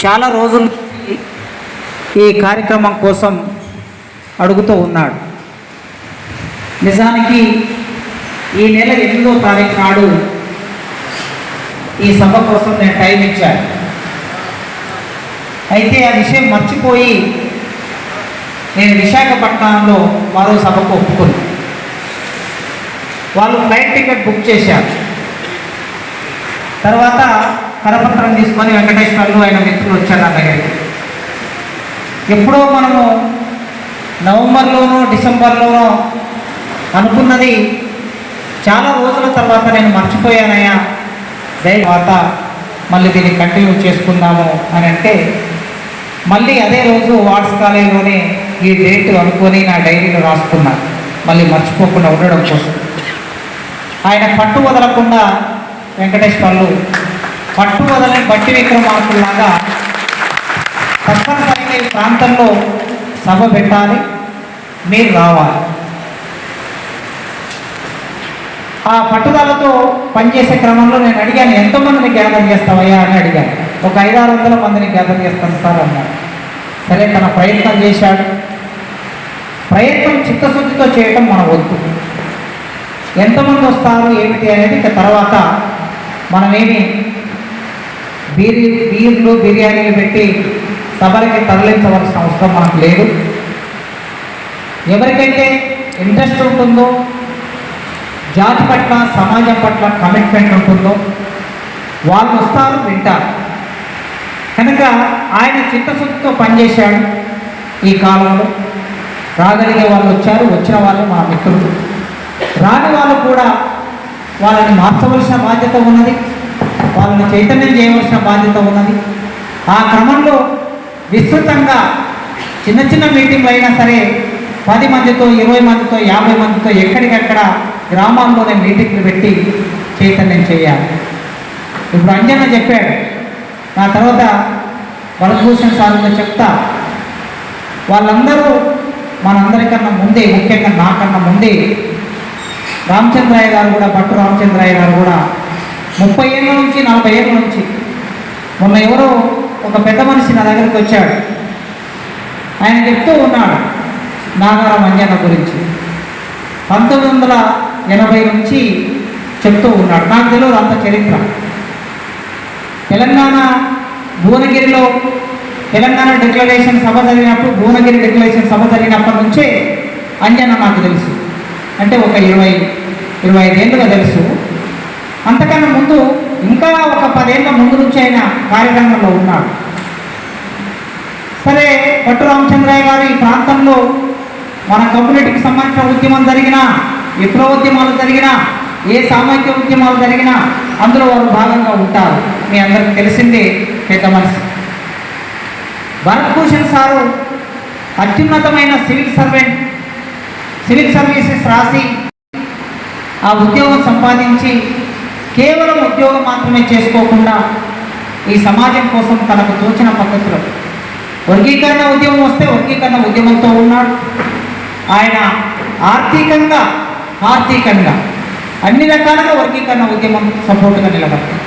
చాలా రోజులు ఈ కార్యక్రమం కోసం అడుగుతూ ఉన్నాడు. నిజానికి ఈ నెల 8వ తారీఖు నాడు ఈ సభ కోసం నేను టైం ఇచ్చాను. అయితే ఆ విషయం మర్చిపోయి నేను విశాఖపట్నంలో మరో సభకు ఒప్పుకున్నాను. వాళ్ళు ఫ్లైట్ టికెట్ బుక్ చేశారు. తర్వాత కరపత్రం తీసుకొని వెంకటేశ్వర్లు ఆయన మిత్రులు వచ్చారు నా దగ్గరికి. ఎప్పుడో మనము నవంబర్లోనో డిసెంబర్లోనో అనుకున్నది చాలా రోజుల తర్వాత నేను మర్చిపోయానయ్యా, తర్వాత మళ్ళీ దీన్ని కంటిన్యూ చేసుకుందాము అని అంటే మళ్ళీ అదే రోజు ఆర్ట్స్ కాలేజీలోనే ఈ డేట్ అనుకొని నా డైరీలో రాసుకున్నాను, మళ్ళీ మర్చిపోకుండా ఉండడం కోసం. ఆయన పట్టు వదలకుండా వెంకటేశ్వర్లు పట్టు వదలని బట్టి విక్రమార్కుల్లాగా తప్పనిసరిగా ఈ ప్రాంతంలో సభ పెట్టాలి, మీరు రావాలి. ఆ పట్టుదలతో పనిచేసే క్రమంలో నేను అడిగాను, ఎంతమందిని గ్యాదర్ చేస్తావయ్యా అని అడిగాను. ఒక 500-600 మందిని గ్యాదర్ చేస్తాను సార్ అన్నాడు. సరే, తన ప్రయత్నం చేశాడు. ప్రయత్నం చిత్తశుద్ధితో చేయటం మన వద్దు. ఎంతమంది వస్తారు ఏమిటి అనేది ఇక తర్వాత మనమేమి బీర్లు బిర్యానీలు పెట్టి సభలకి తరలించవలసిన అవసరం మనకు లేదు. ఎవరికైతే ఇంట్రెస్ట్ ఉంటుందో, జాతి పట్ల సమాజం పట్ల కమిట్మెంట్ ఉంటుందో వాళ్ళు వస్తారు, వింటారు. కనుక ఆయన చిత్తశుద్ధితో పనిచేశాడు. ఈ కాలంలో రాగలిగే వాళ్ళు వచ్చారు, వచ్చిన వాళ్ళు మా మిత్రులు. రాని వాళ్ళు కూడా వాళ్ళని మార్చవలసిన బాధ్యత ఉన్నది, వాళ్ళని చైతన్యం చేయవలసిన బాధ్యత ఉన్నది. ఆ క్రమంలో విస్తృతంగా చిన్న చిన్న మీటింగ్లు అయినా సరే 10 మందితో 20 మందితో 50 మందితో ఎక్కడికక్కడ గ్రామాల్లోనే మీటింగ్లు పెట్టి చైతన్యం చేయాలి. ఇప్పుడు అంజన్న చెప్పాడు, నా తర్వాత వరదభూషణ్ సార్తో చెప్తా, వాళ్ళందరూ మనందరికన్నా ముందే, ముఖ్యంగా నాకన్నా ముందే రామచంద్రయ్య గారు కూడా, భట్టు రామచంద్రయ్య గారు కూడా 30 ఏళ్ళ నుంచి 40 ఏళ్ళ నుంచి. మొన్న ఎవరో ఒక పెద్ద మనిషి నా దగ్గరికి వచ్చాడు. ఆయన చెప్తూ ఉన్నాడు నాగారం అంజన్న గురించి. 1980 నుంచి చెప్తూ ఉన్నాడు. నాకు తెలియదు అంత చరిత్ర. తెలంగాణ భువనగిరిలో తెలంగాణ డిక్లరేషన్ సభ జరిగినప్పుడు, భువనగిరి డిక్లరేషన్ సభ జరిగినప్పటి నుంచే అంజన్న నాకు తెలుసు. అంటే ఒక 20-25 ఏళ్ళుగా తెలుసు. అంతకన్నా ముందు ఇంకా ఒక 10 ఏళ్ళ ముందు నుంచి ఆయన కార్యక్రమంలో ఉన్నాడు. సరే, భట్టు రామచంద్రయ్య గారు ఈ ప్రాంతంలో మన కమ్యూనిటీకి సంబంధించిన ఉద్యమం జరిగినా, విప్లవ ఉద్యమాలు జరిగినా, ఏ సామాజిక ఉద్యమాలు జరిగినా అందులో వారు భాగంగా ఉంటారు. మీ అందరికీ తెలిసిందే పెద్ద మనిషి. వరదభూషణ్ సారు అత్యున్నతమైన సివిల్ సర్వీసెస్ రాసి ఆ ఉద్యోగం సంపాదించి కేవలం ఉద్యోగం మాత్రమే చేసుకోకుండా ఈ సమాజం కోసం తనకు తోచిన పద్ధతిలో వర్గీకరణ ఉద్యమం వస్తే వర్గీకరణ ఉద్యమంతో ఉన్నాడు. ఆయన ఆర్థికంగా అన్ని రకాలుగా వర్గీకరణ ఉద్యమం సపోర్టుగా నిలబడతాడు.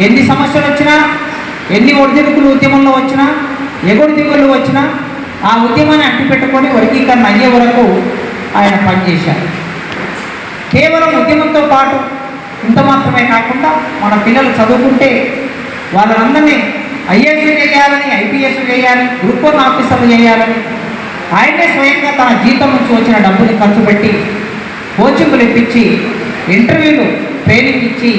ఎన్ని సమస్యలు వచ్చినా, ఎన్ని ఒడిదుడుకులు ఉద్యమంలో వచ్చినా, ఎగుడు దిగుళ్ళు వచ్చినా ఆ ఉద్యమాన్ని అడ్డుపెట్టుకొని వర్గీకరణ అయ్యే వరకు ఆయన పనిచేశారు. కేవలం ఉద్యమంతో పాటు ఇంత మాత్రమే కాకుండా మన పిల్లలు చదువుకుంటే వాళ్ళందరినీ ఐఏఎస్ చేయాలని, ఐపీఎస్ చేయాలని, గ్రూప్ 1 ఆఫీసర్లు చేయాలని ఆయనే స్వయంగా తన జీతం నుంచి వచ్చిన డబ్బుని ఖర్చు పెట్టి కోచింగ్లు ఇప్పించి, ఇంటర్వ్యూలు ట్రైనింగ్ ఇచ్చి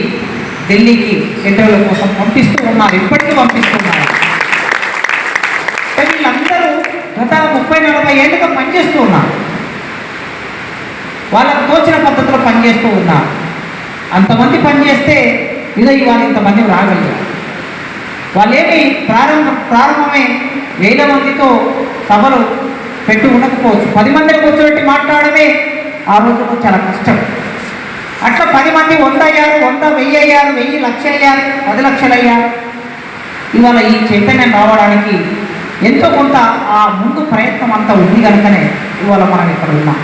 ఢిల్లీకి ఇంటర్వ్యూల కోసం పంపిస్తూ ఉన్నారు. ఇప్పటికీ పంపిస్తున్నారు. వీళ్ళందరూ గత 30-40 ఏళ్ళుగా పనిచేస్తూ ఉన్నారు. వాళ్ళకు తోచిన పద్ధతిలో పనిచేస్తూ ఉన్నారు. అంతమంది పనిచేస్తే ఇదో ఇవాళ ఇంతమంది రాగలిగారు. వాళ్ళేమి ప్రారంభమే 1000 మందితో సభలు పెట్టి ఉండకపోవచ్చు. 10 మందిని కూర్చోబెట్టి మాట్లాడమే ఆ రోజుల్లో చాలా కష్టం. అట్లా 10 మంది 100 అయ్యారు, 100 1000 అయ్యారు, 1000 లక్ష అయ్యారు, 10 లక్షలు అయ్యారు. ఇవాళ ఈ చైతన్యం రావడానికి ఎంతో కొంత ఆ ముందు ప్రయత్నం అంతా ఉంది కనుకనే ఇవాళ మనం ఇక్కడ ఉన్నాం.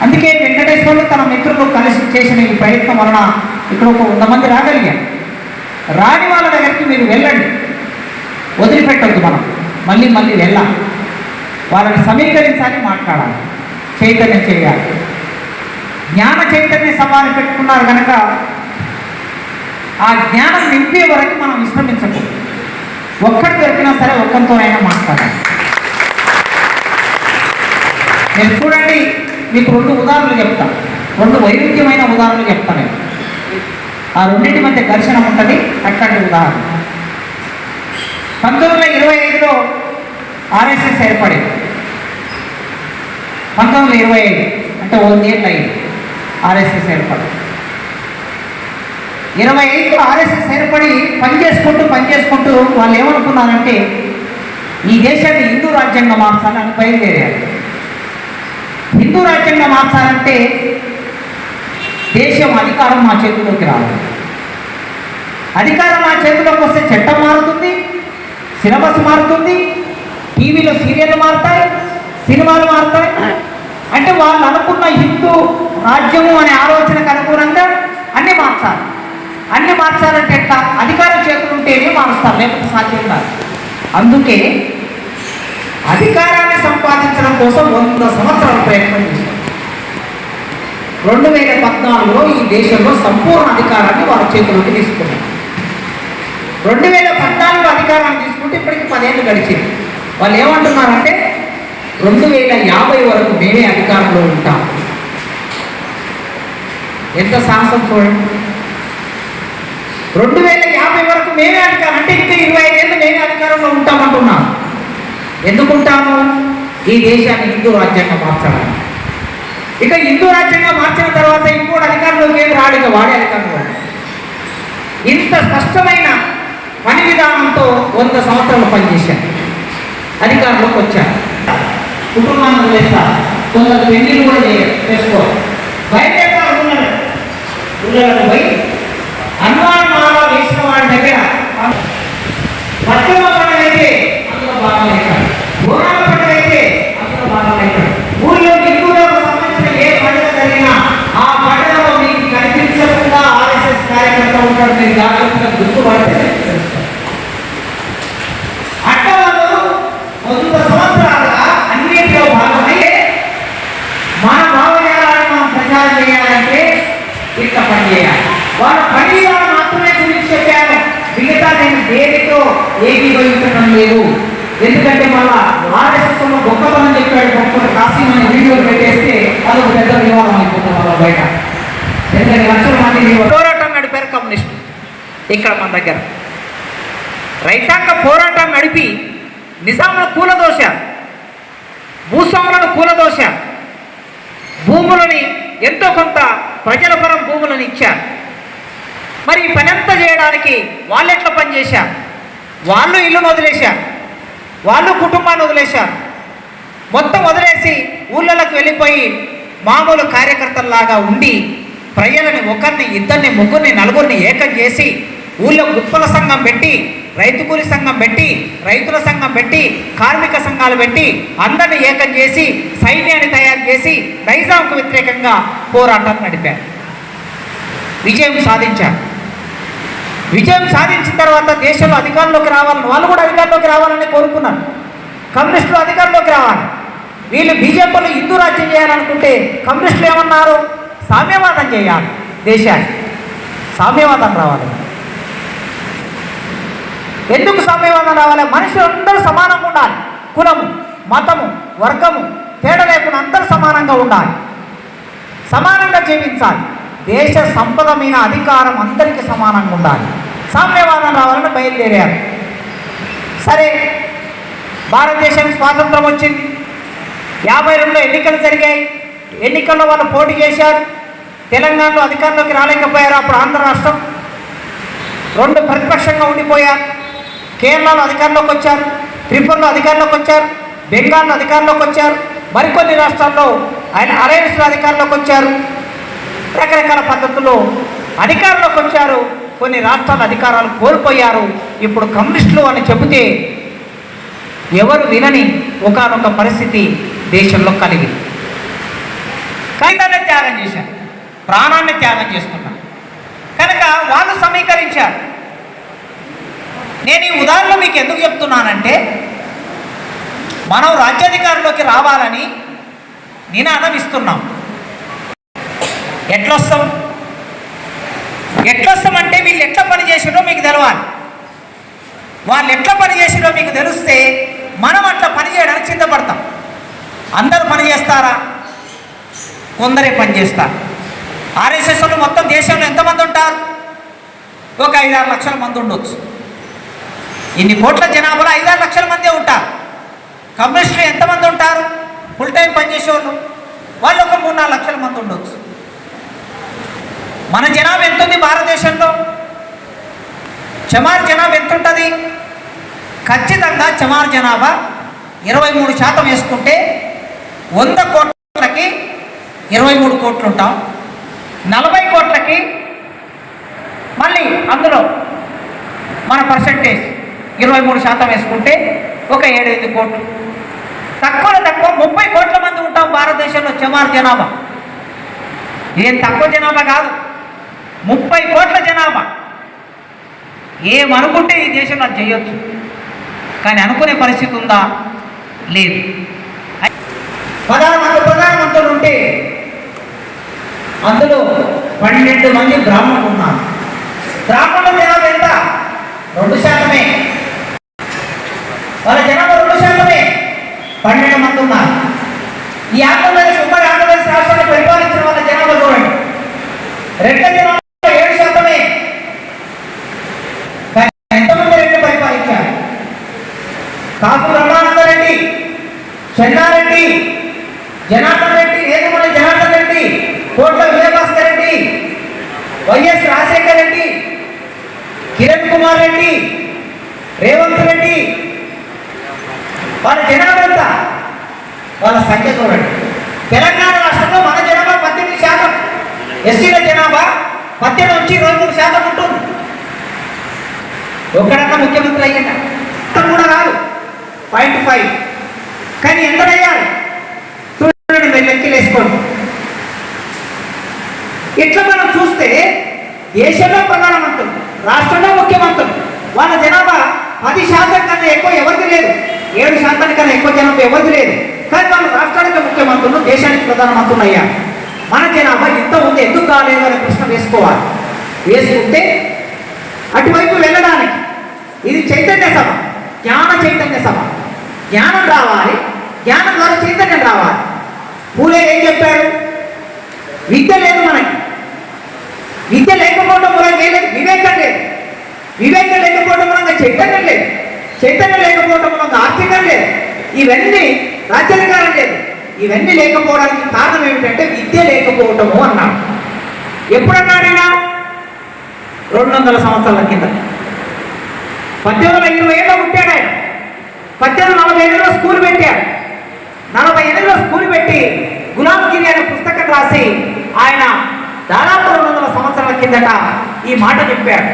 అందుకే వెంకటేశ్వర్లు తన మిత్రులు కలిసి చేసిన ఈ ప్రయత్నం వలన ఇక్కడ ఒక 100 మంది రాగలిగారు. రాని వాళ్ళ దగ్గరికి మీరు వెళ్ళండి. వదిలిపెట్టొద్దు. మనం మళ్ళీ మళ్ళీ వెళ్ళాలి, వాళ్ళని సమీకరించాలి, మాట్లాడాలి, చైతన్యం చేయాలి. జ్ఞాన చైతన్య సభని పెట్టుకున్నారు కనుక ఆ జ్ఞానం నింపే వరకు మనం విశ్రమించకూడదు. ఒక్కటి దొరికినా సరే ఒక్కరితోనైనా మాట్లాడాలి. నేను చూడండి, మీకు 2 ఉదాహరణలు చెప్తాను, 2 వైరుధ్యమైన ఉదాహరణలు చెప్తాను. ఆ రెండింటి మధ్య ఘర్షణ ఉంటుంది. అట్లాంటి ఉదాహరణ 1925లో ఆర్ఎస్ఎస్ ఏర్పడింది. 1925 అంటే 100 ఏళ్ళు అయింది ఆర్ఎస్ఎస్ ఏర్పడి. 25లో ఆర్ఎస్ఎస్ ఏర్పడి పనిచేసుకుంటూ వాళ్ళు ఏమనుకున్నారంటే ఈ దేశాన్ని హిందూ రాజ్యంగా మార్చాలని బయలుదేరారు. హిందూ రాజ్యంగా మార్చాలంటే దేశం అధికారం మా చేతిలోకి రావాలి. అధికారం మా చేతిలోకి వస్తే చట్టం మారుతుంది, సిలబస్ మారుతుంది, టీవీలో సీరియళ్ళు మారుతాయి, సినిమాలు మారుతాయి. అంటే వాళ్ళు అనుకున్న హిందూ రాజ్యము అనే ఆలోచనకు అనుగుణంగా అన్నీ మార్చాలి. అన్నీ మార్చాలంటే ఎట్లా? అధికారం చేతులు ఉంటేనే మారుస్తారు, లేకపోతే సాధ్యం కాదు. అందుకే అధికారాన్ని సంపాదించడం కోసం 100 సంవత్సరాల ప్రయత్నం చేశారు. 2014లో ఈ దేశంలో సంపూర్ణ అధికారాన్ని వారి చేతుల్లోకి తీసుకున్నారు. 2014లో అధికారాన్ని తీసుకుంటే ఇప్పటికి 10 ఏళ్ళు గడిచింది. వాళ్ళు ఏమంటున్నారంటే 2050 వరకు మేమే అధికారంలో ఉంటాం. ఎంత సాహసం చూడండి. 2050 వరకు మేమే అధికారం అంటే ఇంకా 25 ఏళ్ళు మేమే అధికారంలో ఉంటామంటున్నాం. ఎందుకుంటాము? ఈ దేశాన్ని హిందూ రాజ్యంగా మార్చడానికి. ఇక హిందూ రాజ్యంగా మార్చిన తర్వాత ఇంకోటి అధికారంలోకి ఏం రాడు, ఇక వాడే అధికారంలో. ఇంత స్పష్టమైన పని విధానంతో 100 సంవత్సరాలు పనిచేశారు, అధికారంలోకి వచ్చారు. కుటుంబాన్ని వదిలేస్తారు, కొందరు పెళ్లిళ్ళు కూడా చేసుకోవాలి. బయటెట్టారు ఊళ్ళకు పోయి హనుమాన్ మాల వేసిన వాడి దగ్గర బతుకమ్మ పండుగ అయితే అందులో భాగం అవుతాడు, బోనాల పండుగ అయితే అందులో భాగం అవుతాడు. ఊళ్ళో హిందువులకు సంబంధించిన ఏ పండుగ జరిగినా ఆ పండుగలో మీకు కనిపించకుండా ఆర్ఎస్ఎస్ కార్యకర్త ఉంటాడు, మీరు జాగ్రత్తగా గుర్తుపడితే అట్లా వాళ్ళు 100 సంవత్సరాలుగా అన్నింటిలో భాగమై మన భావజాలాన్ని మనం ప్రచారం చేయాలంటే ఇట్లా పనిచేయాలి. వాళ్ళ పని విధానం మాత్రమే గురించి చెప్పారు, మిగతా నేను దేనితో ఏకీభవించడం లేదు. ఎందుకంటే మళ్ళా ఆర్ఎస్ఎస్లో గొప్పతనం చెప్పాడు, గొప్ప కాశీం అనే వీడియోలు పెట్టేస్తే అదొక పెద్ద వివాదం అయిపోతుంది వాళ్ళ బయట. ఎందుకంటే లక్షల మంది పోరాటం నడిపారు కమ్యూనిస్టు. ఇక్కడ మన దగ్గర రైతాంగ పోరాటం నడిపి నిజాములను కూలదోశారు, భూస్వాములను కూలదోశారు, భూములని ఎంతో కొంత ప్రజల పరం భూములను ఇచ్చారు. మరి ఈ పనంతా చేయడానికి వాళ్ళు ఎట్లా పనిచేశారు? వాళ్ళు ఇల్లును వదిలేశారు, వాళ్ళు కుటుంబాన్ని వదిలేశారు, మొత్తం వదిలేసి ఊళ్ళలోకి వెళ్ళిపోయి మామూలు కార్యకర్తల్లాగా ఉండి ప్రజలని ఒకరిని, ఇద్దరిని, ముగ్గురిని, నలుగురిని ఏకం చేసి ఊళ్ళో గుత్పల సంఘం పెట్టి, రైతు కూలి సంఘం పెట్టి, రైతుల సంఘం పెట్టి, కార్మిక సంఘాలు పెట్టి అందరినీ ఏకం చేసి సైన్యాన్ని తయారు చేసి నైజాంకు వ్యతిరేకంగా పోరాటం నడిపారు. విజయం సాధించారు. విజయం సాధించిన తర్వాత దేశంలో అధికారంలోకి రావాలని, వాళ్ళు కూడా అధికారంలోకి రావాలని కోరుకున్నారు. కమ్యూనిస్టులు అధికారంలోకి రావాలి. వీళ్ళు బీజేపీలో హిందూ రాజ్యం చేయాలనుకుంటే కమ్యూనిస్టులు ఏమన్నారు? సామ్యవాదం చేయాలి, దేశాన్ని సామ్యవాదం రావాలి. ఎందుకు సామ్యవాదం రావాలి? మనుషులు అందరూ సమానంగా ఉండాలి, కులము, మతము, వర్గము తేడా లేకుండా అందరూ సమానంగా ఉండాలి, సమానంగా జీవించాలి. దేశ సంపద మీద అధికారం అందరికీ సమానంగా ఉండాలి. సామ్యవాదం రావాలని బయలుదేరారు. సరే, భారతదేశానికి స్వాతంత్రం వచ్చింది. 52లో ఎన్నికలు జరిగాయి. ఎన్నికల్లో వాళ్ళు పోటీ చేశారు. తెలంగాణలో అధికారంలోకి రాలేకపోయారు. అప్పుడు ఆంధ్ర రాష్ట్రం 2 ప్రతిపక్షంగా ఉండిపోయారు. కేరళలో అధికారంలోకి వచ్చారు, త్రిపురలో అధికారంలోకి వచ్చారు, బెంగాల్లో అధికారంలోకి వచ్చారు, మరికొన్ని రాష్ట్రాల్లో అలయన్స్లో అధికారంలోకి వచ్చారు. రకరకాల పద్ధతుల్లో అధికారంలోకి వచ్చారు. కొన్ని రాష్ట్రాల అధికారాలు కోల్పోయారు. ఇప్పుడు కమ్యూనిస్టులు అని చెబితే ఎవరు వినని ఒకానొక పరిస్థితి దేశంలో కలిగింది. కైందాన్ని త్యాగం చేశారు, ప్రాణాన్ని త్యాగం చేస్తున్నారు కనుక వాళ్ళు సమీకరించారు. నేను ఈ ఉదాహరణ మీకు ఎందుకు చెప్తున్నానంటే, మనం రాజ్యాధికారంలోకి రావాలని నినాదం ఇస్తున్నాం. ఎట్లొస్తామంటే వీళ్ళు ఎట్లా పనిచేసారో మీకు తెలవాలి. వాళ్ళు ఎట్లా పనిచేసారో మీకు తెలిస్తే మనం అట్లా పనిచేయడానికి సిద్ధపడతాం. అందరూ పని చేస్తారా? కొందరే పని చేస్తారు. ఆర్ఎస్ఎస్ వాళ్ళు మొత్తం దేశంలో ఎంతమంది ఉంటారు? ఒక 5-6 లక్షల మంది ఉండొచ్చు. ఇన్ని కోట్ల జనాభాలో 5-6 లక్షల మందే ఉంటారు. కమ్యూనిస్టులు ఎంతమంది ఉంటారు? ఫుల్ టైం పనిచేసేవాళ్ళు వాళ్ళు ఒక 3-4 లక్షల మంది ఉండొచ్చు. మన జనాభా ఎంత ఉంది భారతదేశంలో? చమార్ జనాభా ఎంత ఉంటుంది? ఖచ్చితంగా చమార్ జనాభా 23% వేసుకుంటే 100 కోట్లకి 23 కోట్లు ఉంటాం. 40 కోట్లకి మళ్ళీ అందులో మన పర్సంటేజ్ 23% వేసుకుంటే ఒక 7-8 కోట్లు. తక్కువలో తక్కువ 30 కోట్ల మంది ఉంటాం భారతదేశంలో చమార్ జనాభా. ఏం తక్కువ జనాభా కాదు, 30 కోట్ల జనాభా. ఏమనుకుంటే ఈ దేశంలో అది చేయొచ్చు, కానీ అనుకునే పరిస్థితి ఉందా? లేదు. ప్రధానమంత్రులు ఉంటే అందులో 12 మంది బ్రాహ్మణులు ఉన్నారు. బ్రాహ్మణుల జనాభా ఎంత? 2%. వాళ్ళ జనాభా 2%. 12 మంది ఉన్నారు. ఈ ఆంధ్రప్రదేశ్ ఉమ్మడి ఆంధ్రప్రదేశ్ రాష్ట్రాన్ని పరిపాలించిన వాళ్ళ జనాభా చూడండి, రెడ్ల జనాభా 7%. ఎంతమంది రెడ్లు పరిపాలించారు? కాపు బ్రహ్మానందరెడ్డి, చెన్నారెడ్డి, జనార్దన్ రెడ్డి, ఏదమల్లి జనార్దన్ రెడ్డి, కోట్ల విజయభాస్కర్ రెడ్డి, వైఎస్ రాజశేఖర రెడ్డి, కిరణ్ కుమార్ రెడ్డి, రేవంత్ రెడ్డి. వాళ్ళ జనాభా ఎంత? వాళ్ళ సంఖ్య చూడండి. తెలంగాణ రాష్ట్రంలో మన జనాభా 18%, ఎస్సీల జనాభా 18 నుంచి 23% ఉంటుంది. ఒక్కడన్నా ముఖ్యమంత్రి అయ్యిందా? కూడా కాదు, 0.5. కానీ ఎంతనయ్యారు చూడండి, మీరు లెక్కలు వేసుకోండి. ఇట్లా మనం చూస్తే దేశంలో ప్రధానమంత్రులు, రాష్ట్రంలో ముఖ్యమంత్రులు, వాళ్ళ జనాభా 10% కన్నా ఎక్కువ ఎవరికి లేదు, 7% కన్నా ఎక్కువ జనాభా ఎవరికి లేదు. కానీ వాళ్ళు రాష్ట్రానికి ముఖ్యమంత్రులు, దేశానికి ప్రధానమంత్రులు అయ్యారు. మన జనాభా ఇంత ఉంది, ఎందుకు కాలేదు అనే ప్రశ్న వేసుకోవాలి. వేసుకుంటే అటువైపు వెళ్ళడానికి ఇది చైతన్య సభ, జ్ఞాన చైతన్య సభ. జ్ఞానం రావాలి, జ్ఞానం ద్వారా చైతన్యం రావాలి. పూలే ఏం చెప్పాడు? విద్య లేదు మనకి, విద్య లేకపోవడం మూలంగా ఏం లేదు, వివేకం లేదు, వివేకం లేకపోవడం మూలంగా చైతన్యం లేదు, చైతన్యం లేకపోవడం మూలంగా ఆర్థికం లేదు, ఇవన్నీ రాజ్యాధికారం లేదు. ఇవన్నీ లేకపోవడానికి కారణం ఏమిటంటే విద్య లేకపోవటము అన్నాడు. ఎప్పుడన్నాడైనా? 200 సంవత్సరాల కింద. 1820 పుట్టాడు ఆయన. 1845 స్కూల్ పెట్టాడు. 48 స్కూల్ పెట్టి గులాంగిరి అనే పుస్తకం రాసి ఆయన దాదాపు 200 సంవత్సరాల కిందట ఈ మాట చెప్పాడు.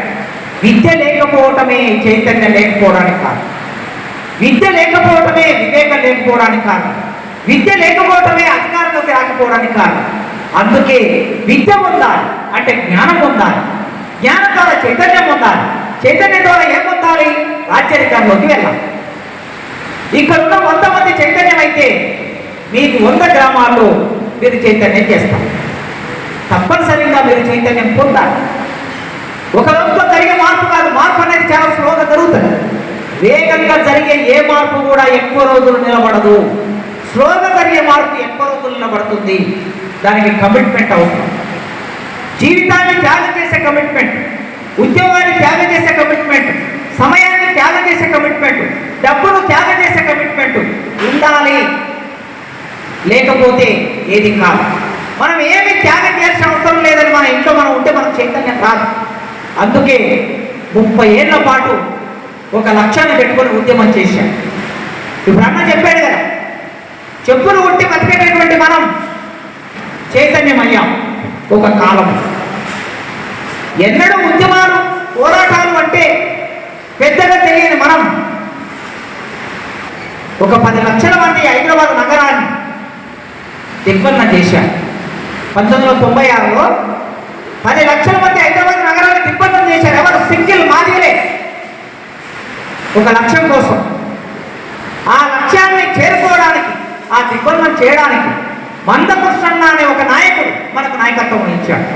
విద్య లేకపోవటమే చైతన్యం లేకపోవడానికి కారణం, విద్య లేకపోవటమే వివేకం లేకపోవడానికి కారణం, విద్య లేకపోవటమే అధికారంలోకి రాకపోవడానికి కారణం. అందుకే విద్య పొందాలి అంటే జ్ఞానం పొందాలి, జ్ఞానం ద్వారా చైతన్యం పొందాలి, చైతన్యం ద్వారా ఏం పొందాలి? రాజ్యాధికారంలోకి వెళ్ళాలి. ఇక్కడ ఉన్న 100 మంది చైతన్యం అయితే మీకు 100 గ్రామాల్లో మీరు చైతన్యం చేస్తారు. తప్పనిసరిగా మీరు చైతన్యం పొందాలి. ఒక రోజుతో జరిగే మార్పు కాదు, మార్పు అనేది చాలా స్లోగా జరుగుతుంది. వేగంగా జరిగే ఏ మార్పు కూడా ఎక్కువ రోజులు నిలబడదు. స్లోగా జరిగే మార్పు ఎక్కువ రోజులు నిలబడుతుంది. దానికి కమిట్మెంట్ అవసరం. జీవితాన్ని త్యాగం చేసే కమిట్మెంట్, ఉద్యోగాన్ని త్యాగం చేసే కమిట్మెంట్, సమయాన్ని త్యాగం చేసే కమిట్మెంట్, డబ్బును త్యాగం చేసే కమిట్మెంట్ ఉండాలి. లేకపోతే ఏది కాదు. మనం ఏమి త్యాగం చేయాల్సిన అవసరం లేదని మన ఇంట్లో మనం ఉంటే మనకు చైతన్యం రాదు. అందుకే 30 ఏళ్ల పాటు ఒక లక్ష్యాన్ని పెట్టుకొని ఉద్యమం చేశాం. ఇప్పుడు అన్న చెప్పాడు కదా, చెప్పులు కొట్టి బతికేటటువంటి మనం చైతన్యం అయ్యాం. ఒక కాలం ఎన్నడూ ఉద్యమాలు పోరాటాలు అంటే పెద్దగా తెలియని మనం ఒక 10 లక్షల మంది హైదరాబాద్ నగరాన్ని దిగ్బంధనం చేశారు. 1996లో 10 లక్షల మంది హైదరాబాద్ నగరాన్ని దిగ్బంధనం చేశారు. ఎవరు? సింగిల్ మాదిలే. ఒక లక్ష్యం కోసం. ఆ లక్ష్యాన్ని చేరుకోవడానికి, ఆ దిగ్బంధం చేయడానికి మందకృష్ణన్న అనే ఒక నాయకుడు మనకు నాయకత్వం వహించాడు.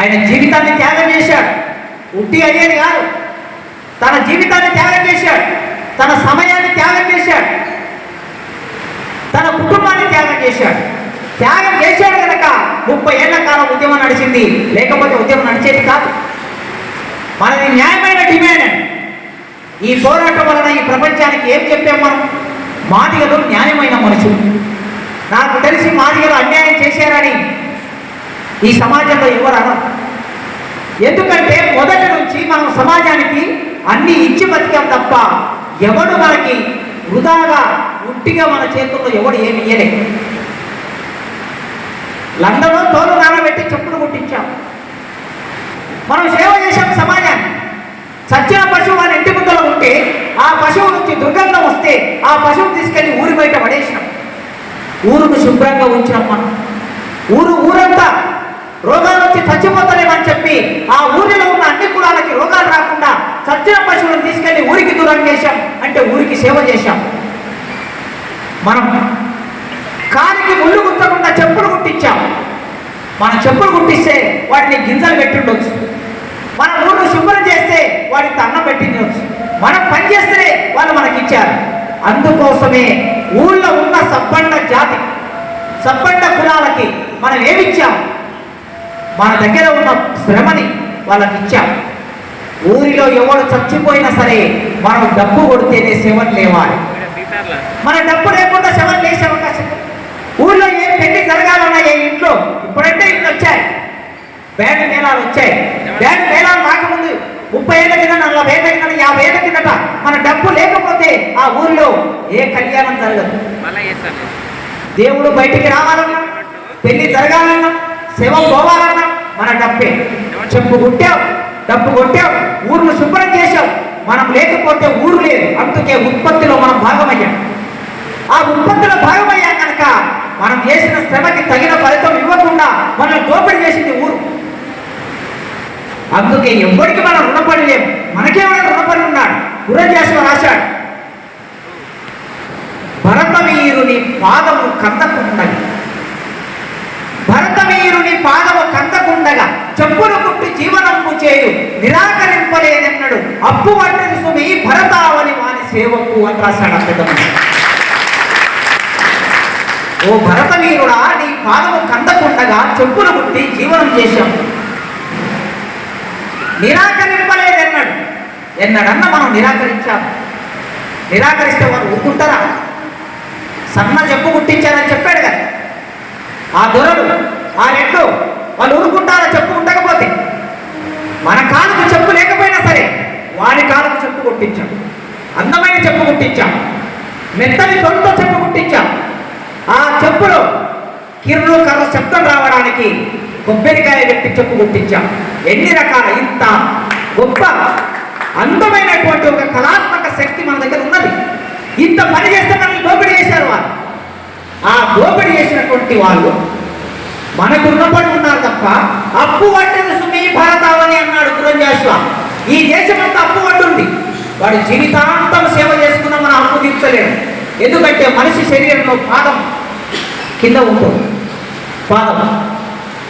ఆయన జీవితాన్ని త్యాగం చేశాడు. ఉట్టి అయ్యేది కాదు, తన జీవితాన్ని త్యాగం చేశాడు, తన సమయాన్ని త్యాగం చేశాడు, తన కుటుంబాన్ని త్యాగం చేశాడు. త్యాగం చేశాడు కనుక 30 ఏళ్ల కాలం ఉద్యమం నడిచింది, లేకపోతే ఉద్యమం నడిచేది కాదు. మనది న్యాయమైన డిమాండ్. ఈ పోరాటం వలన ఈ ప్రపంచానికి ఏం చెప్పాం మనం? మాదిగలు న్యాయమైన మనుషులు. నాకు తెలిసి మాదిగలు అన్యాయం చేశారని ఈ సమాజంలో ఎవరు అనరు. ఎందుకంటే మొదటి నుంచి మనం సమాజానికి అన్ని ఇచ్చి బతికాం తప్ప ఎవడు మనకి వృధాగా ఉట్టిగా మన చేతుల్లో ఎవడు ఏమి ఇయ్యలే. లండన్లో తోలు నానబెట్టి చెప్పులు కుట్టించాం. మనం సేవ చేశాం సమాజాన్ని. చచ్చిన పశువు మన ఇంటి ముందర ఉంటే ఆ పశువు నుంచి దుర్గంధం వస్తే ఆ పశువును తీసుకెళ్లి ఊరి బయట పడేసినాం. ఊరును శుభ్రంగా ఉంచినాం మనం. ఊరంతా రోగాలు వచ్చి చచ్చిపోతారేమని చెప్పి ఆ ఊరిలో ఉన్న అన్ని కులాలకి రోగాలు రాకుండా చచ్చిన పశువులను తీసుకెళ్లి ఊరికి దూరం చేశాం. అంటే ఊరికి సేవ చేశాం. మనం కాలికి ముళ్ళు గుచ్చకుండా చెప్పులు కుట్టించాం. మనం చెప్పులు కుట్టిస్తే వాటిని గింజలు పెట్టుండొచ్చు. మన ఊరిని శుభ్రం చేస్తే వాడికి అన్నం పెట్టిండొచ్చు. మనం పని చేస్తేనే వాళ్ళు మనకి ఇచ్చారు. అందుకోసమే ఊళ్ళో ఉన్న సబ్బండ జాతి, సబ్బండ కులాలకి మనం ఏమిచ్చాం? మన దగ్గర ఉన్న శ్రమని వాళ్ళకి ఇచ్చాం. ఊరిలో ఎవరు చచ్చిపోయినా సరే మనం డబ్బు కొడితేనే శవం లేవాలి. మన డబ్బు లేకుండా శవం లేసే అవకాశం. ఊళ్ళో ఏ పెళ్లి జరగాలన్నా ఏ ఇంట్లో ఇప్పుడంటే ఇల్లు వచ్చాయి, బ్యాండ్ మేళాలు వచ్చాయి. బ్యాండ్ మేళాలు రాకముందు 30 ఏళ్ళ కింద, 40 ఏళ్ళ కింద, 50 ఏళ్ళ కిందట మన డబ్బు లేకపోతే ఆ ఊరిలో ఏ కళ్యాణం జరగదు. దేవుడు బయటికి రావాలన్నా, పెళ్లి జరగాలన్నా, శవం పోవాలన్నా మన డబ్బే. చెప్పు కొట్టావు, డబ్బు కొట్టావు, ఊరును శుభ్రం చేశావు. మనం లేకపోతే ఊరు లేదు. అందుకే ఉత్పత్తిలో మనం భాగమయ్యాం. ఆ ఉత్పత్తిలో భాగమయ్యాం కనుక మనం చేసిన శ్రమకి తగిన ఫలితం ఇవ్వకుండా మనం దోపిడీ చేసింది ఊరు. అందుకే ఎవరికి మనం రుణపడి లేము. మనకేమైనా రుణపడి ఉన్నాడు. గురజాసు రాశాడు, భరతవీరుని పాదము కందకుండగా, భరతవీరుని పాదము కందకుండగా చెప్పులు కుట్టి జీవనంపు చేయు నిరాకరింపలేదన్నాడు. అప్పు వంటిది సుమి భరతావని వాని సేవకు అని రాశాడు పెద్దమ్మ. ఓ భరతవీరుడా, నీ పాదము కందకుండగా చెప్పులు కుట్టి జీవనం చేశాం. నిరాకరింపలేదన్నాడు. ఎన్నడన్న మనం నిరాకరించాము. నిరాకరిస్తే వారు ఊరుకుంటారా? సన్న చెప్పు కుట్టించారని చెప్పాడు కదా ఆ దొరలు, ఆ రెడ్లు, వాళ్ళు ఊరుకుంటారా చెప్పు ఉండకపోతే? మన కాలుకు చెప్పు లేకపోయినా సరే వారి కాలుకు చెప్పు కుట్టించాం. అందమైన చెప్పు కుట్టించాం. మెత్తని తొలితో చెప్పు కుట్టించాం. ఆ చెప్పులో కిర్రు కర్ర శబ్దం రావడానికి కొబ్బరికాయ పెట్టి చెప్పు కుట్టించాం. ఎన్ని రకాల ఇంత గొప్ప అందమైనటువంటి ఒక కళాత్మక శక్తి మన దగ్గర ఉన్నది. ఇంత పని చేస్తే మనల్ని దోపిడీ చేశారు వాళ్ళు. ఆ దోపిడీ చేసినటువంటి వాళ్ళు మనకు రుణపడి ఉన్నారు తప్ప అప్పు పట్టిన సుమి భారతావని అన్నాడు గురంజాశ్వ. ఈ దేశమంతా అప్పు పట్టుంది. వాడు జీవితాంతం సేవ చేసుకున్నా మనం అప్పు తీర్చలేము. ఎందుకంటే మనిషి శరీరంలో పాదం కింద ఉంటుంది.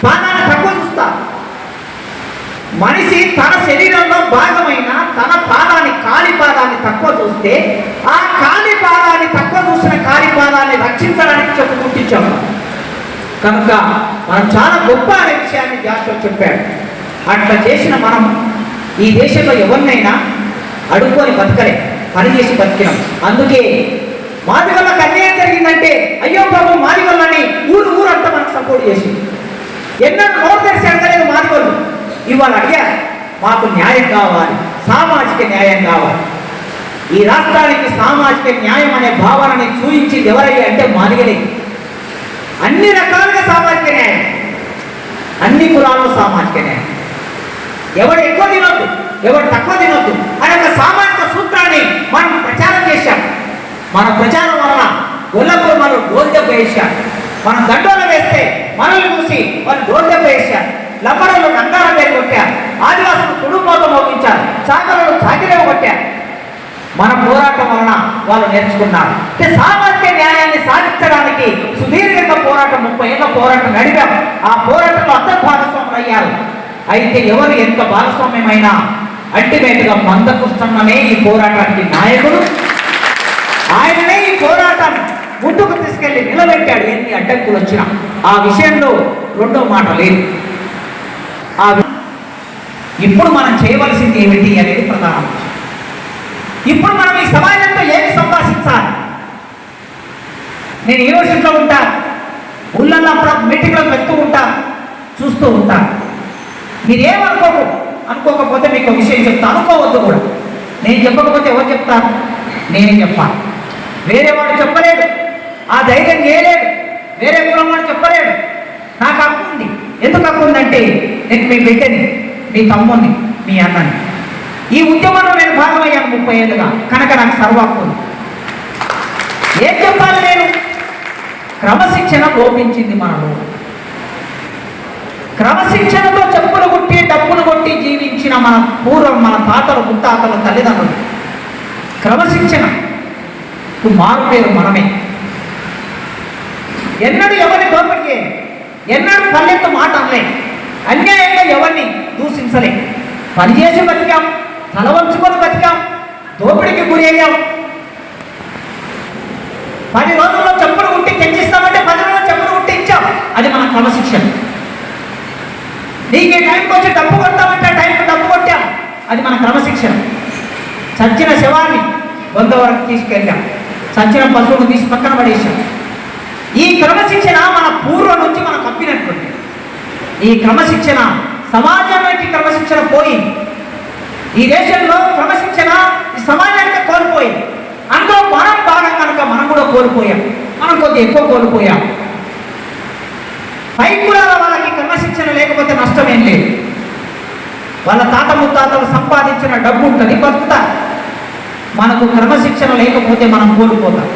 పాదాన్ని తక్కువ చూస్తా. మనిషి తన శరీరంలో భాగమైన తన పాదాన్ని, కాలి పాదాన్ని తక్కువ చూస్తే ఆ కాలి పాదాన్ని తక్కువ చూసిన కాలి పాదాన్ని రక్షించడానికి చెప్పు కుట్టించాము. కనుక మనం చాలా గొప్ప అనే విషయాన్ని జాషువా చెప్పాడు. అట్లా చేసిన మనం ఈ దేశంలో ఎవరినైనా అడుక్కొని బతకలే, పనిచేసి బతికినాం. అందుకే మాదిగొల్లకు అన్యాయం జరిగిందంటే అయ్యో బాబు మాదిగొల్లని ఊరంతా మనకు సపోర్ట్ చేసి ఎన్నో నోరు తెరిచి అడగలేదు మాదిగొల్లు. ఇవాళ అడిగారు, మాకు న్యాయం కావాలి, సామాజిక న్యాయం కావాలి. ఈ రాష్ట్రానికి సామాజిక న్యాయం అనే భావనని చూయించింది ఎవరయ్యా అంటే మాదిగలే. అన్ని రకాలుగా సామాజిక న్యాయం, అన్ని కులాల్లో సామాజిక న్యాయం. ఎవడు ఎక్కువ తినొద్దు, ఎవడు తక్కువ తినొద్దు అనే ఒక సామాజిక సూత్రాన్ని మనం ప్రచారం చేశాం. మన ప్రచారం వలన గొల్లపూర్ మనం డోల్ దెబ్బ వేశారు. మనం దండోలు వేస్తే మనల్ని చూసి వాళ్ళు డోల్ దెబ్బ వేశారు. లబ్బడలు నంగాల పేరు కొట్టారు. ఆదివాసులు కుటుంబంతో మోగించారు. చాకలు చాకిరేవు కొట్టారు. మన పోరాటం వలన వాళ్ళు నేర్చుకున్నారు. సామాజిక న్యాయాన్ని సాధించడానికి సుదీర్ఘంగా పోరాటం 30 ఏళ్ళ పోరాటం నడిపాం. ఆ పోరాటంలో అందరూ భాగస్వాములు అయ్యారు. అయితే ఎవరు ఎంత భాగస్వామ్యమైనా అల్టిమేట్గా మందకృష్ణనే ఈ పోరాటానికి నాయకుడు. ఆయననే ఈ పోరాటాన్ని ముందుకు తీసుకెళ్లి నిలబెట్టాడు. ఎన్ని అడ్డంకులు వచ్చినా ఆ విషయంలో రెండో మాట లేదు. ఇప్పుడు మనం చేయవలసింది ఏమిటి అనేది ప్రధాన అంశం. ఇప్పుడు మనం ఈ సమాజంతో ఏమి సంభాషించాలి? నేను యూనివర్సిటీలో ఉంటాను, ఊళ్ళల్లో మీటింగ్లకు వెళ్తూ ఉంటాను, చూస్తూ ఉంటాను. అనుకోకపోతే మీకు విషయం చెప్తా, అనుకోవద్దు కూడా. నేను చెప్పకపోతే ఎవరు చెప్తాను? నేనే చెప్పాలి. వేరే వాడు చెప్పలేడు, ఆ ధైర్యం చేయలేడు, వేరే కులం వాడు చెప్పలేడు. నాకు హక్కు ఉంది. ఎందుకు హక్కు ఉందంటే నేను మీ బిడ్డని, మీ తమ్ముని, మీ అన్నని. ఈ ఉద్యమంలో నేను భాగమయ్యాను 30 ఏళ్ళుగా, కనుక నాకు సర్వ హక్కు ఉంది. ఏం చెప్పాలి నేను? క్రమశిక్షణ లోపించింది మనలో. క్రమశిక్షణతో చెప్పులు కొట్టి డబ్బులు కొట్టి జీవించిన మన తాతలు, ముత్తాతలు, తల్లిదండ్రులు క్రమశిక్షణ మారు పేరు మనమే. ఎన్నడూ ఎవరిని దోపిడికి, ఎన్నడూ పల్లెత్తు మాట అనలే, అన్యాయంగా ఎవరిని దూషించలే. పనిచేసి బతికాం, తల వంచుకొని బతికాం, దోపిడికి గురి అయ్యాం. 10 రోజుల్లో చెప్పులు కుట్టి తెచ్చిస్తామంటే 10 రోజుల్లో చెప్పులు కుట్టి ఇచ్చాం. అది మన క్రమశిక్షణ. నీకు టైంకి వచ్చి డబ్బు కొడతామంటే టైంకి డబ్బు కొట్టాం. అది మన క్రమశిక్షణ. చచ్చిన శవాన్ని వంద వరకు తీసుకెళ్ళాం, చచ్చిన పశువును తీసి పక్కన పడేసాం. ఈ క్రమశిక్షణ మన పూర్వం నుంచి మనం కప్పినటువంటి ఈ క్రమశిక్షణ సమాజానికి క్రమశిక్షణ పోయింది. ఈ దేశంలో క్రమశిక్షణ ఈ సమాజానికి కోల్పోయింది. అందులో మనం భాగం కనుక మనం కూడా కోల్పోయాం. మనం కొద్దిగా ఎక్కువ కోల్పోయాం. పై కులాల వాళ్ళకి క్రమశిక్షణ లేకపోతే నష్టమేం లేదు. వాళ్ళ తాత ముత్తాతలు సంపాదించిన డబ్బు ఉంటుంది, బతుకుతారు. మనకు క్రమశిక్షణ లేకపోతే మనం కోల్పోతాం,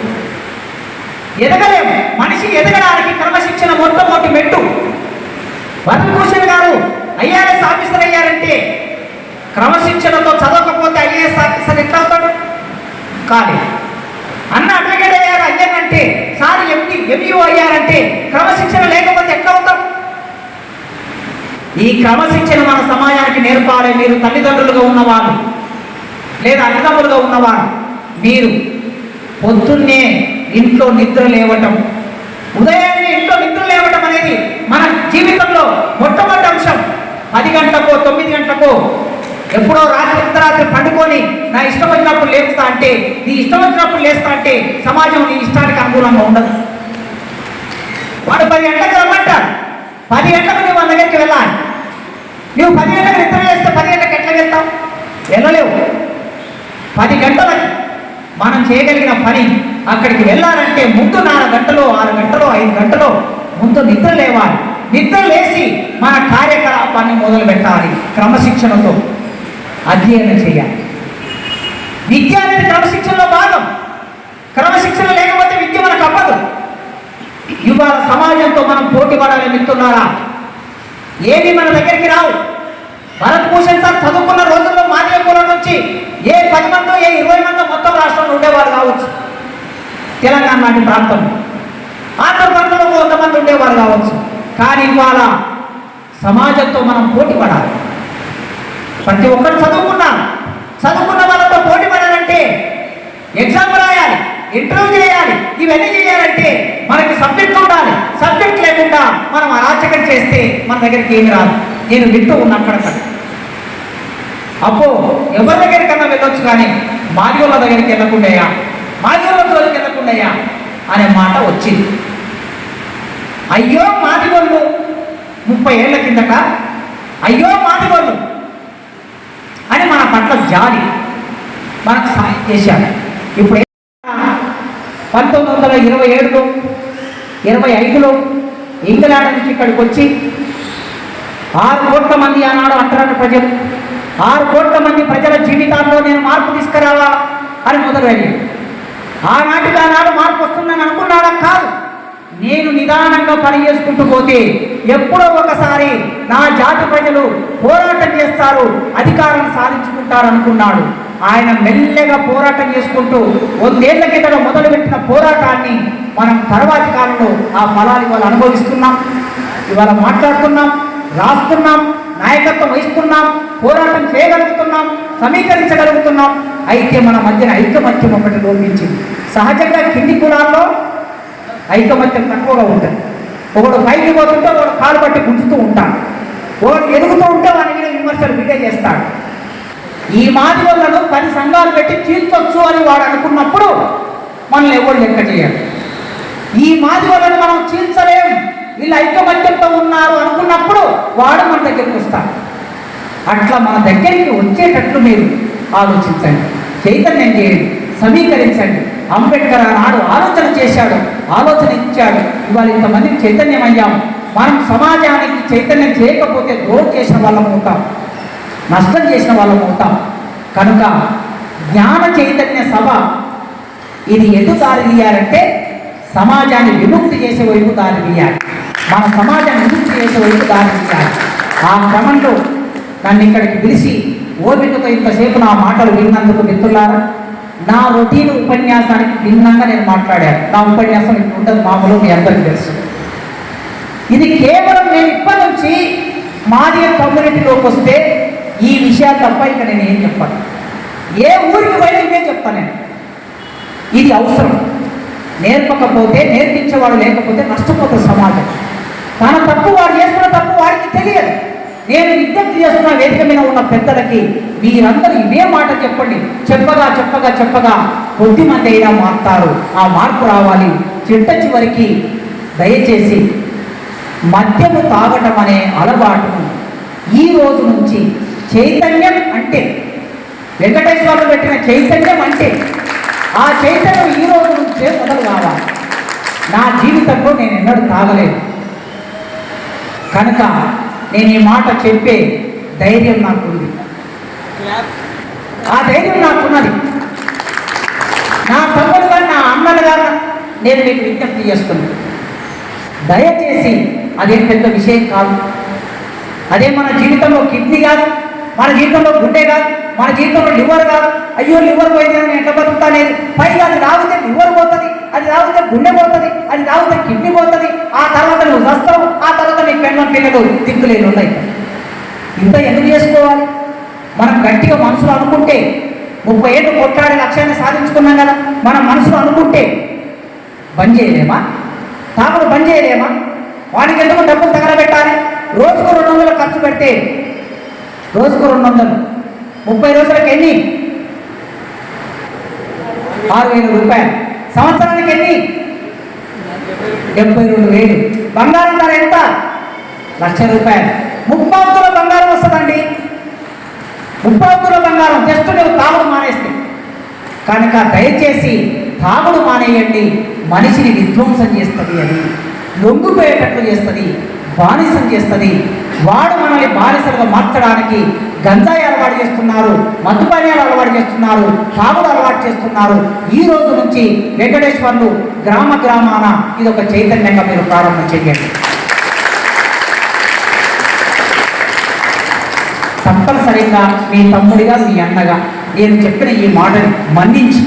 ఎదగలేము. మనిషి ఎదగడానికి క్రమశిక్షణ మొట్టమొదటి మెట్టు. భరతభూషణ్ గారు ఐఏఎస్ ఆఫీసర్ అయ్యారంటే క్రమశిక్షణతో చదవకపోతే ఐఏఎస్ ఆఫీసర్ ఎట్లా అవుతాడు? కాదు. అన్న అడ్వకేట్ అయ్యారు అయ్యారంటే, సార్ ఎంఈఓ అయ్యారంటే క్రమశిక్షణ లేకపోతే ఎట్లా అవుతాం? ఈ క్రమశిక్షణ మన సమాజానికి నేర్పాలి. మీరు తల్లిదండ్రులుగా ఉన్నవారు లేదా అన్నదమ్ములుగా ఉన్నవారు, మీరు పొద్దున్నే ఇంట్లో నిద్ర లేవటం, ఉదయాన్నే ఇంట్లో నిద్ర లేవటం అనేది మన జీవితంలో మొట్టమొదటి అంశం. 10 గంటలకో 9 గంటలకో ఎప్పుడో రాత్రి పండుకొని నా ఇష్టం వచ్చినప్పుడు లేస్తా అంటే, నీ ఇష్టం వచ్చినప్పుడు లేస్తా అంటే సమాజం నీ ఇష్టానికి అనుకూలంగా ఉండదు. వాడు 10 గంటలకు రమ్మంటాడు, 10 గంటలకు నువ్వు వాళ్ళ దగ్గరికి వెళ్ళాలి. నువ్వు 10 గంటలకు నిద్ర చేస్తే 10 గంటలకు ఎట్లా వెళ్తావు? వెళ్ళలేవు. 10 గంటలకి మనం చేయగలిగిన పని అక్కడికి వెళ్ళాలంటే ముందు 4 గంటలో 6 గంటలో 5 గంటలో ముందు నిద్ర లేవాలి. నిద్ర లేచి మన కార్యకలాపాన్ని మొదలు పెట్టాలి. క్రమశిక్షణతో అధ్యయనం చేయాలి. విద్య అనేది క్రమశిక్షణలో భాగం. క్రమశిక్షణ లేకపోతే విద్య మనకు అవ్వదు. ఇవాళ సమాజంతో మనం పోటీ పడాలని చెప్తున్నారా? ఏది మన దగ్గరికి రావు. భరతభూషణ్ సార్ చదువుకున్న రోజుల్లో మాదిగ కులం నుంచి ఏ 10 మందో ఏ 20 మందో మొత్తం రాష్ట్రంలో ఉండేవారు కావచ్చు. తెలంగాణ లాంటి ప్రాంతంలో, ఆంధ్రప్రదేశ్లో 100 మంది ఉండేవారు కావచ్చు. కానీ ఇవాళ సమాజంతో మనం పోటీ పడాలి. ప్రతి ఒక్కరు చదువుకున్న వాళ్ళతో పోటీ పడాలంటే ఎగ్జామ్ రాయాలి, ఇంటర్వ్యూ చేయాలి. ఇవన్నీ చేయాలంటే మనకి సబ్జెక్ట్ ఉండాలి. సబ్జెక్ట్ లేకుండా మనం అరాచకం చేస్తే మన దగ్గరికి ఏమి రాదు. నేను వింటూ ఉన్నా అక్కడక్కడ. అప్పో ఎవరి దగ్గరికన్నా వెళ్ళొచ్చు, కానీ మాదిగోళ్ళ దగ్గరికి వెళ్ళకుండాయా, మాదిగోళ్ళ దగ్గరికి వెళ్ళకుండాయా అనే మాట వచ్చింది. అయ్యో మాదిగోళ్ళు 30 ఏళ్ల కిందట అయ్యో మాదిగోళ్ళు అని మన పట్ల జాలి, మనకు సాయం చేశారు. ఇప్పుడు 1927లో 25లో ఇంగ్లాండ్ నుంచి ఇక్కడికి వచ్చి 6 కోట్ల మంది ఆనాడు అంటరాని ప్రజలు, 6 కోట్ల మంది ప్రజల జీవితాల్లో నేను మార్పు తీసుకురావా అని మొదలైంది. ఆనాడు మార్పు వస్తుందని అనుకున్నాడా? కాదు. నేను నిదానంగా పని చేసుకుంటూ పోతే ఎప్పుడో ఒకసారి నా జాతి ప్రజలు పోరాటం చేస్తారు, అధికారాన్ని సాధించుకుంటారు అనుకున్నాడు. ఆయన మెల్లగా పోరాటం చేసుకుంటూ 100 ఏళ్ల కింద మొదలుపెట్టిన పోరాటాన్ని మనం తర్వాతి కాలంలో ఆ ఫలాలు ఇవాళ అనుభవిస్తున్నాం, ఇవాళ మాట్లాడుతున్నాం, రాస్తున్నాం, నాయకత్వం వహిస్తున్నాం, పోరాటం చేయగలుగుతున్నాం, సమీకరించగలుగుతున్నాం. అయితే మన మధ్యన ఐకమత్యం ఒకటి లోపించింది. సహజంగా కింది కులాల్లో ఐకమత్యం తక్కువగా ఉంటుంది. ఒకడు పైకి పోతుంటే ఒకడు కాలు పట్టి గుంజుతూ ఉంటాడు, ఒకడు ఎదుగుతూ ఉంటే వాని మీద విమర్శలు వీడే చేస్తాడు. ఈ మాదిగోళ్లను 10 సంఘాలు పెట్టి చీల్చొచ్చు అని వాడు అనుకున్నప్పుడు మనల్ని ఎవరు లెక్క చేయాలి. ఈ మాదిగోళ్లను మనం చీల్చలేం, వీళ్ళు ఐకమత్యంతో ఉన్నారు అనుకున్నప్పుడు వాడు మన దగ్గరికి వస్తాడు. అట్లా మన దగ్గరికి వచ్చేటట్లు మీరు ఆలోచించండి, చైతన్యం చేయండి, సమీకరించండి. అంబేద్కర్ ఆనాడు ఆలోచన చేశాడు, ఆలోచన ఇచ్చాడు. ఇవాళ ఇంతమందికి చైతన్యం అయ్యాము. మనం సమాజానికి చైతన్యం చేయకపోతే ద్రోహం చేసిన వాళ్ళం అవుతాం, నష్టం చేసిన వాళ్ళం అవుతాం. కనుక జ్ఞాన చైతన్య సభ ఇది ఎటు దారి తీయాలంటే సమాజాన్ని విముక్తి చేసే వైపు దారి తీయాలి, మన సమాజాన్ని విముక్తి చేసే వైపు దారి తీయాలి. ఆ క్రమంలో నన్ను ఇక్కడికి పిలిచి ఓపికతో ఇంతసేపు నా మాటలు విన్నందుకు మిత్రులారా, నా రొటీన్ ఉపన్యాసానికి భిన్నంగా నేను మాట్లాడాను. నా ఉపన్యాసం ఇప్పుడు ఉంటుంది, మామూలు మీ అందరికీ తెలుసు. ఇది కేవలం నేను ఇప్పటి నుంచి మాదిగ కమ్యూనిటీలోకి వస్తే ఈ విషయాలు తప్ప ఇక నేను ఏం చెప్పాను. ఏ ఊరికి పోయినా ఇదే చెప్తాను నేను. ఇది అవసరం. నేర్పకపోతే, నేర్పించేవాడు లేకపోతే నష్టపోతుంది సమాజం. తన తప్పు వాడు చేస్తున్న తప్పు వాడికి తెలియదు. నేను విజ్ఞప్తి చేస్తున్న వేదిక మీద ఉన్న పెద్దలకి మీరందరూ ఇదే మాట చెప్పండి. చెప్పగా చెప్పగా చెప్పగా కొద్దిమంది అయినా మారుతారు. ఆ మార్పు రావాలి. చిట్ట చివరికి దయచేసి మద్యము తాగటం అనే అలవాటును ఈ రోజు నుంచి చైతన్యం అంటే వెంకటేశ్వరులు పెట్టిన చైతన్యం అంటే ఆ చైతన్యం ఈ రోజు నుంచే మొదలు కావాలి. నా జీవితంలో నేను ఎన్నడూ తాగలేదు కనుక నేను ఈ మాట చెప్పే ధైర్యం నాకుంది. ఆ ధైర్యం నాకున్నది. నా తమ్ముడు గారు, నా అన్నలు గారు నేను మీకు విజ్ఞప్తి చేస్తున్నాను. దయచేసి అదేం పెద్ద విషయం కాదు. అదే మన జీవితంలో కిడ్నీ కాదు, మన జీవితంలో గుండె కాదు, మన జీవితంలో లివర్ కాదు. అయ్యో లివర్ పోయింది నేను ఎట్లా బతుకుతా లేదు. పైగా అది రాగితే లివర్ పోతుంది, అది రాగితే గుండె పోతుంది, అది రాగితే కిడ్నీ పోతుంది. ఆ తర్వాత నువ్వు వస్తావు, ఆ తర్వాత నీ పిల్లలు దిక్కులేని ఉన్నాయి. ఇంత ఎందుకు చేసుకోవాలి? మనం గట్టిగా మనసులో అనుకుంటే 30 ఏళ్ళు కొట్లాడే లక్ష్యాన్ని సాధించుకున్నాం కదా. మనం మనసులో అనుకుంటే బంద్ చేయలేమా? తాగుడు బంద్ చేయలేమా? వాడికి ఎందుకు డబ్బులు తగలబెట్టాలి? రోజుకు 200 ఖర్చు పెడితే రోజుకు 200, 30 రోజులకు ఎన్ని? 6,000 రూపాయలు. సంవత్సరానికి ఎన్ని? 72,000. బంగారం ధర ఎంత? 1,00,000 రూపాయలు. 30 తులాల బంగారం వస్తుందండి. 30 తులాల బంగారం జస్ట్ నువ్వు తాగుడు మానేస్తే. కనుక దయచేసి తాగుడు మానేయండి. మనిషిని విధ్వంసం చేస్తుంది, అది లొంగిపోయేటట్లు చేస్తుంది, బానిసం చేస్తుంది. వాడు మనల్ని బానిసలుగా మార్చడానికి గంజాయి అలవాటు చేస్తున్నారు, మద్యపానీయాలు అలవాటు చేస్తున్నారు, తాగుడు అలవాటు చేస్తున్నారు. ఈ రోజు నుంచి వెంకటేశ్వర్లు గ్రామ గ్రామాన ఇది ఒక చైతన్యంగా మీరు ప్రారంభం చేయండి. తప్పనిసరిగా మీ తమ్ముడిగా, మీ అన్నగా నేను చెప్పిన ఈ మాటని మన్నించి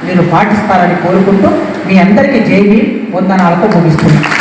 మీరు పాటిస్తారని కోరుకుంటూ మీ అందరికీ జై భీమ్ వందనాలతో ముగిస్తున్నాను.